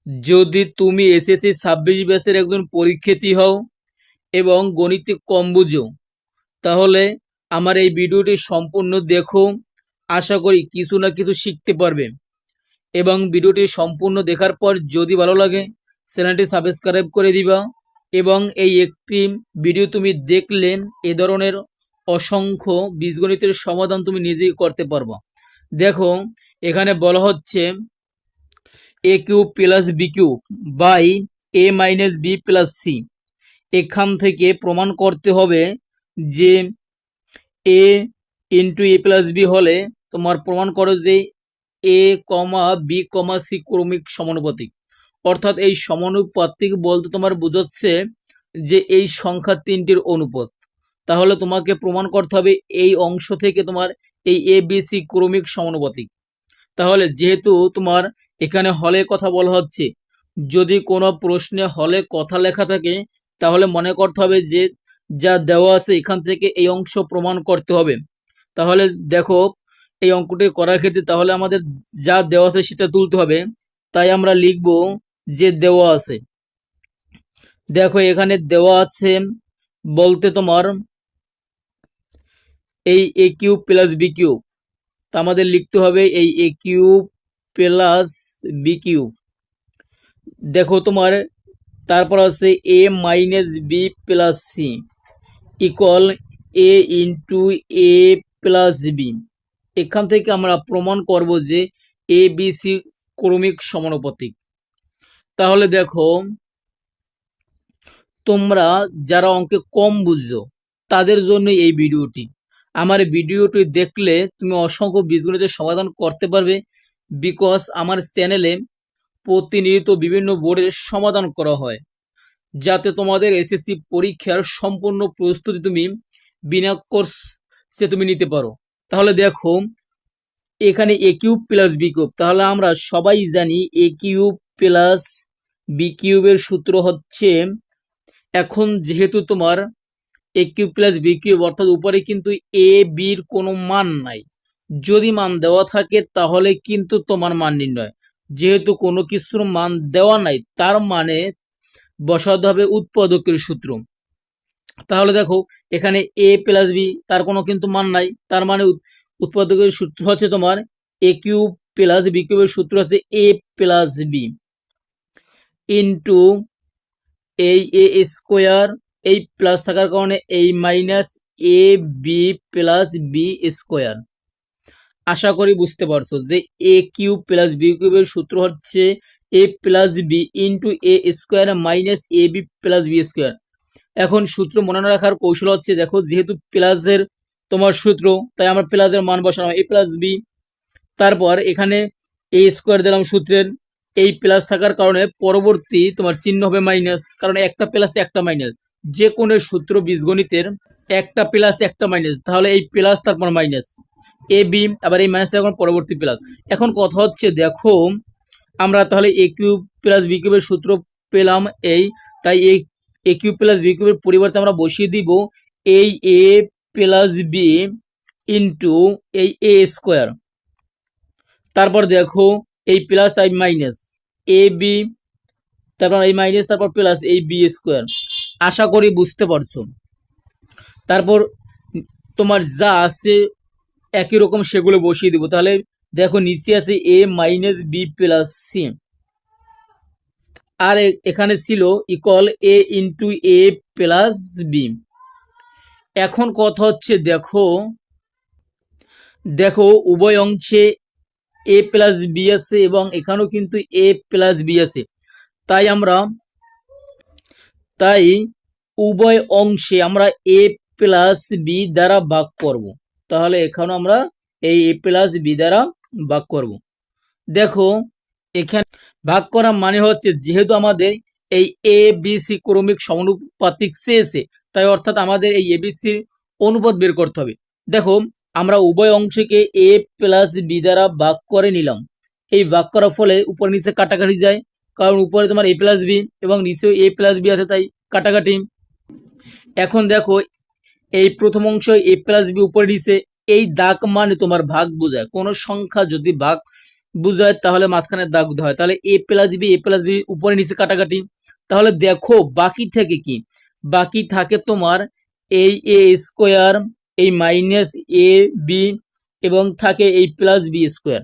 যদি তুমি এসএসসি 26 ব্যাচের একজন পরীক্ষার্থী হও এবং গণিতে কম বুঝো, তাহলে আমার এই ভিডিওটি সম্পূর্ণ দেখো। আশা করি কিছু না কিছু শিখতে পারবে এবং ভিডিওটি সম্পূর্ণ দেখার পর যদি ভালো লাগে চ্যানেলটি সাবস্ক্রাইব করে দিবা। এবং এই একটি ভিডিও তুমি দেখলে এ ধরনের অসংখ্য বীজগণিতের সমাধান তুমি নিজেই করতে পারবা। দেখো, এখানে বলা হচ্ছে A cube plus B cube by A minus B plus C. এখান থেকে প্রমাণ করতে হবে যে A into A plus B হলে তোমার প্রমাণ করো যে এ কমা বি কমা সি ক্রমিক সমানুপাতিক। অর্থাৎ এই সমানুপাতিক বলতে তোমার বোঝাচ্ছে যে এই সংখ্যা তিনটির অনুপাত। তাহলে তোমাকে প্রমাণ করতে হবে এই অংশ থেকে তোমার এই এ বি সি ক্রমিক সমানুপাতিক। তাহলে যেহেতু তোমার এখানে হলে কথা বলা হচ্ছে, যদি কোনো প্রশ্নে হলে কথা লেখা থাকে তাহলে মনে করতে হবে যে যা দেওয়া আছে এখান থেকে এই অংশ প্রমাণ করতে হবে। তাহলে দেখো, এই অঙ্কটি করার ক্ষেত্রে তাহলে আমাদের যা দেওয়া আছে সেটা তুলতে হবে। তাই আমরা লিখব যে দেওয়া আছে। দেখো, এখানে দেওয়া আছে বলতে তোমার এই A cube plus B cube, তা আমাদের লিখতে হবে এই A cube plus B cube. দেখো তোমার তারপর আছে A minus B plus C equal A into A plus B. এখান থেকে আমরা প্রমাণ করব যে এ বি সি ক্রমিক সমানুপাতিক। তাহলে দেখো, তোমরা যারা অঙ্কে কম বুঝছো তাদের জন্য এই ভিডিওটি। আমার ভিডিওটি দেখলে তুমি অসংখ্য বীজগণিতের সমাধান করতে পারবে, বিকজ আমার চ্যানেলে প্রতিনিয়ত বিভিন্ন বোর্ডের সমাধান করা হয়, যাতে তোমাদের এসএসসি পরীক্ষার সম্পূর্ণ প্রস্তুতি তুমি বিনা কোর্সে তুমি নিতে পারো। তাহলে দেখো, এখানে এ কিউব প্লাস বি কিউব, তাহলে আমরা সবাই জানি এ কিউব প্লাস বি কিউবের সূত্র হচ্ছে, এখন যেহেতু তোমার এ কিউব প্লাস বি কিউব অর্থাৎ উপরে কিন্তু এ বির কোনো মান নাই, যদি মান দেওয়া থাকে তাহলে কিন্তু তোমার মান নির্ণয়। যেহেতু কোনো কিছুর মান দেওয়া নাই তার মানে বসাতে হবে উৎপাদকের সূত্র। তাহলে দেখো, এখানে এ প্লাস বি তার কোনো কিন্তু মান নাই, তার মানে উৎপাদকের সূত্র হচ্ছে তোমার এ কিউব প্লাস বি কিউবের সূত্র আছে এ প্লাস বি ইন্টু এই এ স্কোয়ার, এই প্লাস থাকার কারণে এই minus A B plus B square. আশা করি বুঝতে পারছো যে এ কিউব প্লাস বি কিউবের সূত্র হচ্ছে এ plus B into A square minus A B plus B square. এখন সূত্র মনে রাখার কৌশল হচ্ছে, দেখো যেহেতু প্লাসের তোমার সূত্র তাই আমরা প্লাসের মান বসানো এ প্লাস বি, তারপর এখানে এ স্কোয়ার দিলাম সূত্রের, এই প্লাস থাকার কারণে পরবর্তী তোমার চিহ্ন হবে মাইনাস, কারণ একটা প্লাস একটা মাইনাস, যে কোনো সূত্র বীজগণিতের একটা প্লাস একটা মাইনাস, তাহলে এই প্লাস তারপর মাইনাস এ বি, আবার এই মাইনাস এখন পরবর্তী প্লাস। এখন কথা হচ্ছে দেখো, আমরা তাহলে এ কিউব প্লাস বি কিউবের সূত্র পেলাম এই, তাই এই এ কিউব প্লাস বি কিউবের পরিবর্তে আমরা বসিয়ে দিব এই এ প্লাস বি ইন্টু এই এ স্কোয়ার। তারপর দেখো এই প্লাস তাই মাইনাস এ বি, তারপর এই মাইনাস তারপর প্লাস এই বি স্কোয়ার। আশা করি বুঝতে পারছো। তারপর তোমার যা আছে একই রকম সেগুলো বসিয়ে দিব। তাহলে দেখো নিচে আছে A minus B plus C, আর এখানে ছিল equal A into A plus B. এখন কথা হচ্ছে দেখো, দেখো উভয় অংশে এ প্লাস বি আছে এবং এখানেও কিন্তু এ প্লাস বি আছে, তাই উভয় অংশে আমরা এ প্লাস বি দ্বারা ভাগ করব। তাহলে এখানে আমরা এই এ প্লাস বি দ্বারা ভাগ করব। দেখো, এখানে ভাগ করা মানে হচ্ছে যেহেতু আমাদের এই এ বি সি ক্রমিক সমানুপাতিক চেয়েছে, তাই অর্থাৎ আমাদের এই এ বি সির অনুপাত বের করতে হবে। দেখো, আমরা উভয় অংশকে এ প্লাস বি দ্বারা ভাগ করে নিলাম। এই ভাগ করার ফলে উপর নিচে কাটাকাটি যায়, কারণ উপরে তোমার এ প্লাস বি এবং নিচেও এ প্লাস বি আছে, তাই কাটাকাটি। এখন দেখো, এই প্রথম অংশ এ প্লাস বি উপরে নিচে, এই দাগ মানে তোমার ভাগ বোঝায়। কোনো সংখ্যা যদি ভাগ বুঝায়, তাহলে মাঝখানে দাগ দিতে হয়। তাহলে এ প্লাস বি উপরে নিচে কাটাকাটি। তাহলে দেখো বাকি থেকে কি, বাকি থাকে তোমার এই এ স্কোয়ার, এই মাইনাস এ বি, এবং থাকে এই প্লাস বি স্কোয়ার,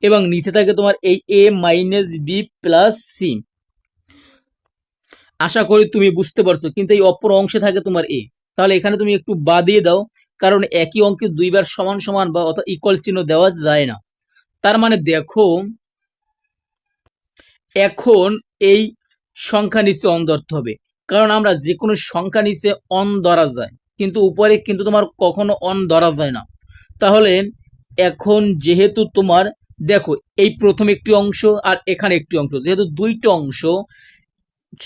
এবং নিচে থাকে তোমার এই A minus B plus C. আশা করি তুমি বুঝতে পারছো, কিন্তু এই অপর অংশে থাকে তোমার এ। তাহলে এখানে তুমি একটু বাদিয়ে দাও, কারণ একই অঙ্কে দুইবার সমান সমান বা অর্থাৎ ইকুয়াল চিহ্ন দেওয়া যায় না। তার মানে দেখো এখন এই সংখ্যা নিচে অন ধরতে হবে, কারণ আমরা যে কোনো সংখ্যা নিচে অন ধরা যায়, কিন্তু উপরে কিন্তু তোমার কখনো অন ধরা যায় না। তাহলে এখন যেহেতু তোমার দেখো এই প্রথম একটি অংশ আর এখানে একটি অংশ, যেহেতু দুইটা অংশ,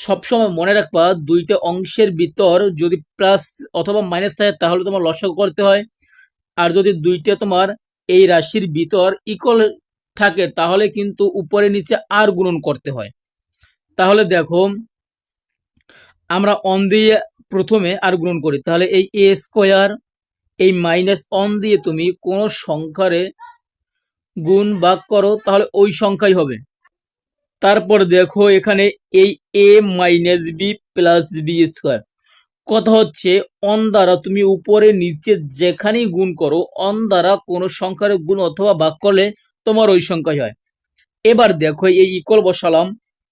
সবসময় মনে রাখবা দুইটা অংশের ভিতর যদি প্লাস অথবা মাইনাস থাকে তাহলে তোমার লসাগু করতে হয়, আর যদি দুইটা তোমার এই রাশির ভিতর ইকুয়াল থাকে তাহলে কিন্তু উপরে নিচে আর গুণন করতে হয়। তাহলে দেখো আমরা অন দিয়ে প্রথমে আর গুণন করি, তাহলে এই এ স্কোয়ার এই মাইনাস অন দিয়ে তুমি কোন সংখ্যারে গুণ ভাগ করো তাহলে ওই সংখ্যাই হবে। তারপর দেখো এখানে এই A minus B plus B square, কথা হচ্ছে অন দ্বারা তুমি উপরে নিচে যেখানেই গুণ করো, অন দ্বারা কোনো সংখ্যার গুণ অথবা ভাগ করলে তোমার ওই সংখ্যাই হয়। এবার দেখো এই ইকুয়াল বসালাম,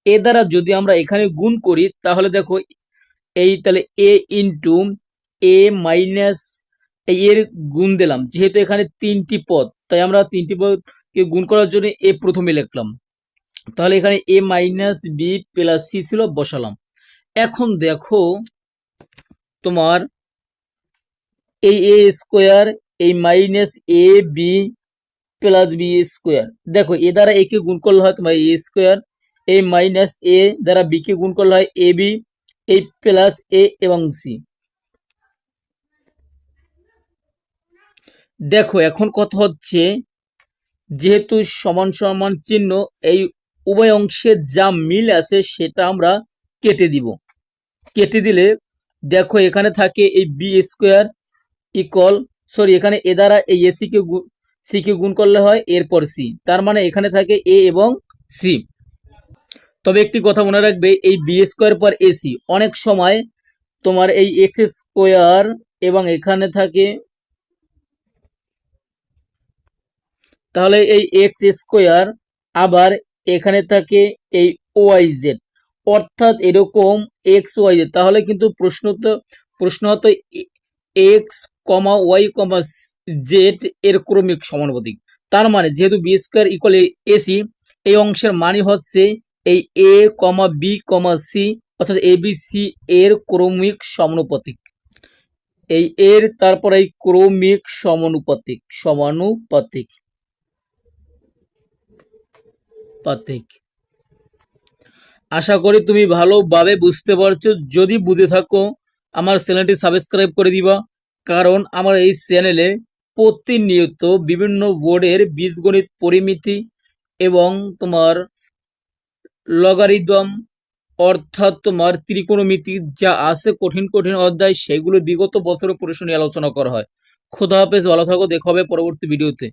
এ দ্বারা যদি আমরা এখানে গুণ করি তাহলে দেখো এই তাহলে এ ইন্টু এ মাইনাস এর গুণ দিলাম, যেহেতু এখানে তিনটি পদ তাই আমরা তিনটি পদকে গুণ করার জন্য এ প্রথমে লিখলাম। তাহলে এখানে এ মাইনাস বি প্লাস সি ছিল, বসালাম। এখন দেখো তোমার এই এ স্কোয়ার এই minus A B plus B square, দেখো এ দ্বারা এ কে গুণ করলে হয় তোমার এ স্কোয়ার, এই মাইনাস এ দ্বারা বি কে গুণ করলে হয় এ বি, এই প্লাস এ এবং সি। দেখো এখন কথা হচ্ছে যেহেতু সমান সমান চিহ্ন, এই উভয় অংশের যা মিল আছে সেটা আমরা কেটে দিব। কেটে দিলে দেখো এখানে থাকে এই বি স্কোয়ার ইকুয়াল, সরি এখানে এ দ্বারা এই সি কে গুণ করলে হয় এরপর সি, তার মানে এখানে থাকে এ এবং সি। তবে একটি কথা মনে রাখবে, এই বি স্কোয়ার পর এসি অনেক সময় তোমার এই এক্স স্কোয়ার এবং এখানে থাকে, তাহলে এই এক্স স্কোয়ার আবার এখানে থাকে এই ওয়াই জেড, অর্থাৎ এরকম এক্স ওয়াই জেড, তাহলে কিন্তু প্রশ্ন হতো এক্স কমা ওয়াই কমা জেড এর ক্রমিক সমানুপাতিক। তার মানে যেহেতু বি স্কোয়ার ইকুয়াল এসি, এই অংশের মানে হচ্ছে এই এ কমা বি কমা সি অর্থাৎ এ বি সি এর ক্রমিক সমানুপাতিক। এই এর তারপর এই ক্রমিক সমানুপাতিক সমানুপাতিক পাতিক। আশা করি তুমি ভালোভাবে বুঝতে পারছো, যদি বুঝে থাকো আমার চ্যানেলটি সাবস্ক্রাইব করে দিবা, কারণ আমার এই চ্যানেলে প্রতিনিয়ত বিভিন্ন বোর্ডের বীজগণিত পরিমিতি এবং তোমার লগারিদম অর্থাৎ তোমার ত্রিকোণমিতি যা আছে কঠিন কঠিন অধ্যায়, সেগুলো বিগত বছরের প্রশ্ন নিয়ে আলোচনা করা হয়। খোদা হাফেজ, ভালো থাকো, দেখা হবে পরবর্তী ভিডিওতে।